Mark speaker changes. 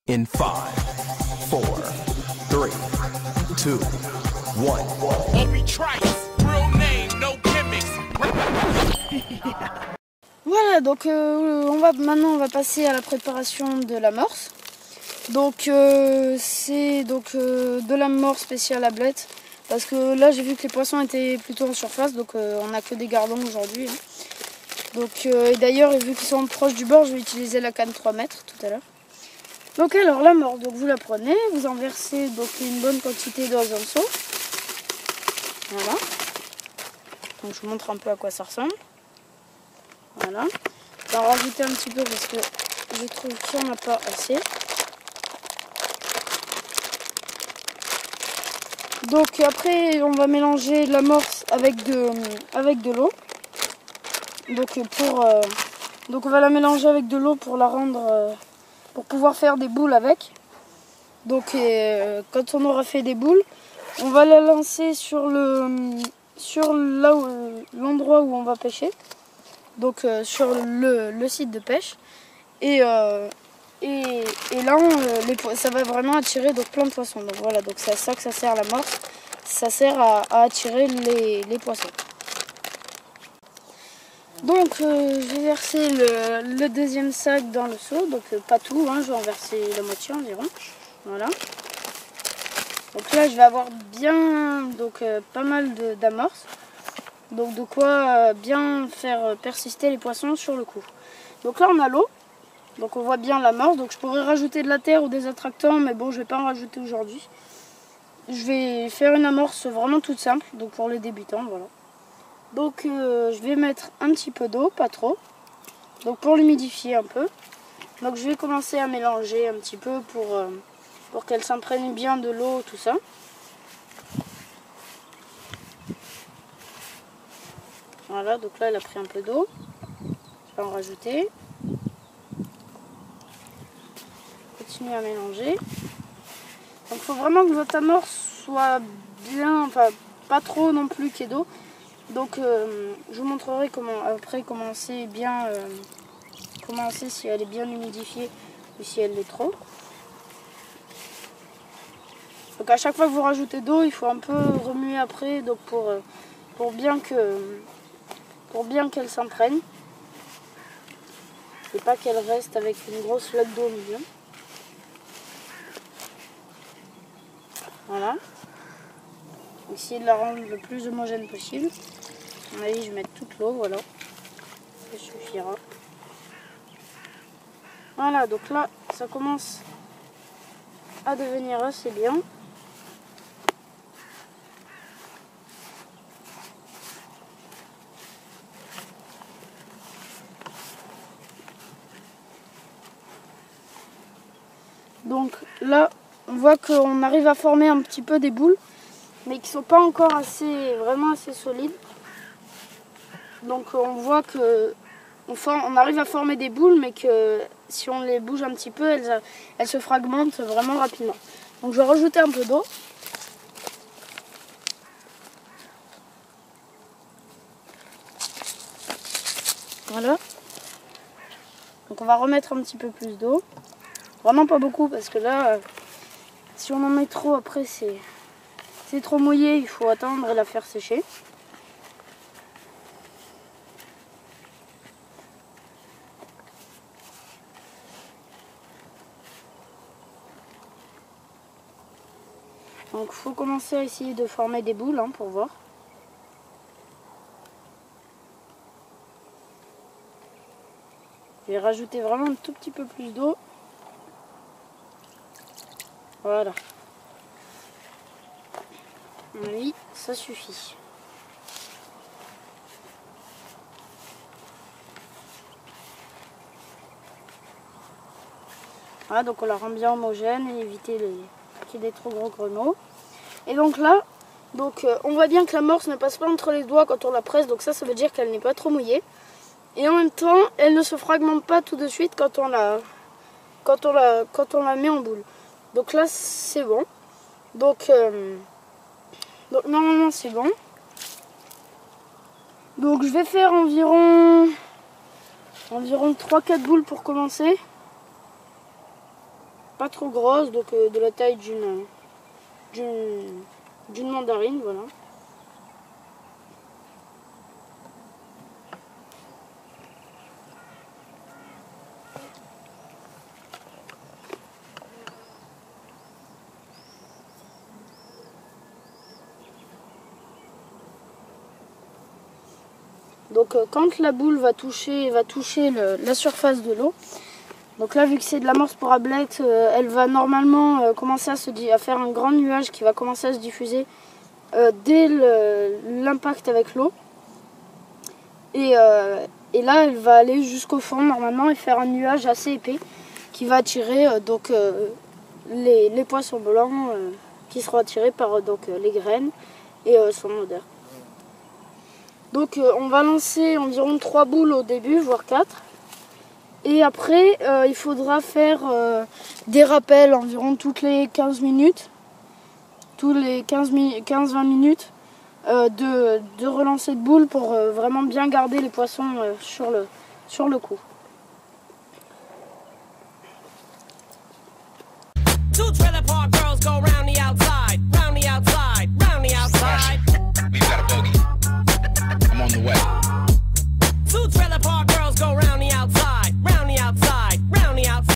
Speaker 1: In 5, 4, 3, 2, 1.
Speaker 2: Voilà, donc maintenant on va passer à la préparation de l'amorce. Donc c'est de l'amorce spéciale ablette, parce que là j'ai vu que les poissons étaient plutôt en surface, donc on n'a que des gardons aujourd'hui. Donc et d'ailleurs, vu qu'ils sont proches du bord, je vais utiliser la canne 3 mètres tout à l'heure. Donc alors l'amorce, donc vous la prenez, vous en versez donc une bonne quantité dans un seau. Voilà. Donc je vous montre un peu à quoi ça ressemble. Voilà. Je vais en rajouter un petit peu parce que je trouve qu'il n'y en a pas assez. Donc après on va mélanger l'amorce avec de l'eau. Donc on va la mélanger avec de l'eau pour la rendre pour pouvoir faire des boules avec. Donc quand on aura fait des boules, on va la lancer sur l'endroit où on va pêcher. Donc sur le site de pêche. Et là ça va vraiment attirer donc plein de poissons. Donc voilà, donc c'est à ça que ça sert l'amorce. Ça sert à attirer les poissons. Donc je vais verser le deuxième sac dans le seau, donc pas tout, je vais en verser la moitié environ. Voilà. Donc là je vais avoir bien pas mal d'amorces. Donc de quoi bien faire persister les poissons sur le coup. Donc là on a l'eau, donc on voit bien l'amorce. Donc je pourrais rajouter de la terre ou des attractants, mais bon je vais pas en rajouter aujourd'hui. Je vais faire une amorce vraiment toute simple, donc pour les débutants, voilà. Donc je vais mettre un petit peu d'eau, pas trop, donc pour l'humidifier un peu. Donc je vais commencer à mélanger un petit peu pour qu'elle s'imprègne bien de l'eau, tout ça. Voilà, donc là elle a pris un peu d'eau, je vais en rajouter. Continuer à mélanger. Donc il faut vraiment que votre amorce soit bien, enfin pas trop non plus qu'il y ait d'eau. Donc je vous montrerai comment c'est bien, si elle est bien humidifiée ou si elle l'est trop. Donc à chaque fois que vous rajoutez d'eau, il faut un peu remuer après, donc pour bien qu'elle s'imprègne et pas qu'elle reste avec une grosse flaque d'eau au milieu. Voilà. Essayez de la rendre le plus homogène possible. À mon avis, je vais mettre toute l'eau, voilà. Ça suffira. Voilà, donc là, ça commence à devenir assez bien. Donc là, on voit qu'on arrive à former un petit peu des boules, mais qui ne sont pas encore vraiment assez solides. Donc on voit que on arrive à former des boules, mais que si on les bouge un petit peu, elles se fragmentent vraiment rapidement. Donc je vais rajouter un peu d'eau. Voilà. Donc on va remettre un petit peu plus d'eau. Vraiment pas beaucoup, parce que là, si on en met trop, après c'est trop mouillé, il faut attendre et la faire sécher. Donc il faut commencer à essayer de former des boules pour voir. Je vais rajouter vraiment un tout petit peu plus d'eau. Voilà. Oui, ça suffit. Voilà, donc on la rend bien homogène et éviter qu'il y ait des trop gros grelots. Et donc là, on voit bien que l'amorce ne passe pas entre les doigts quand on la presse, donc ça veut dire qu'elle n'est pas trop mouillée. Et en même temps, elle ne se fragmente pas tout de suite quand on la met en boule. Donc là, c'est bon. Donc normalement, c'est bon. Donc je vais faire environ 3-4 boules pour commencer. pas trop grosse, donc de la taille d'une mandarine, voilà. Donc quand la boule va toucher la surface de l'eau, donc là vu que c'est de l'amorce pour ablette, elle va normalement commencer à faire un grand nuage qui va commencer à se diffuser dès l'impact avec l'eau. Et là elle va aller jusqu'au fond normalement et faire un nuage assez épais qui va attirer les poissons blancs qui seront attirés par les graines et son odeur. Donc on va lancer environ 3 boules au début, voire 4. Et après, il faudra faire des rappels environ toutes les 15 minutes. Tous les 15-20 minutes de relancer de boules pour vraiment bien garder les poissons sur le coup.
Speaker 3: Two trailer park.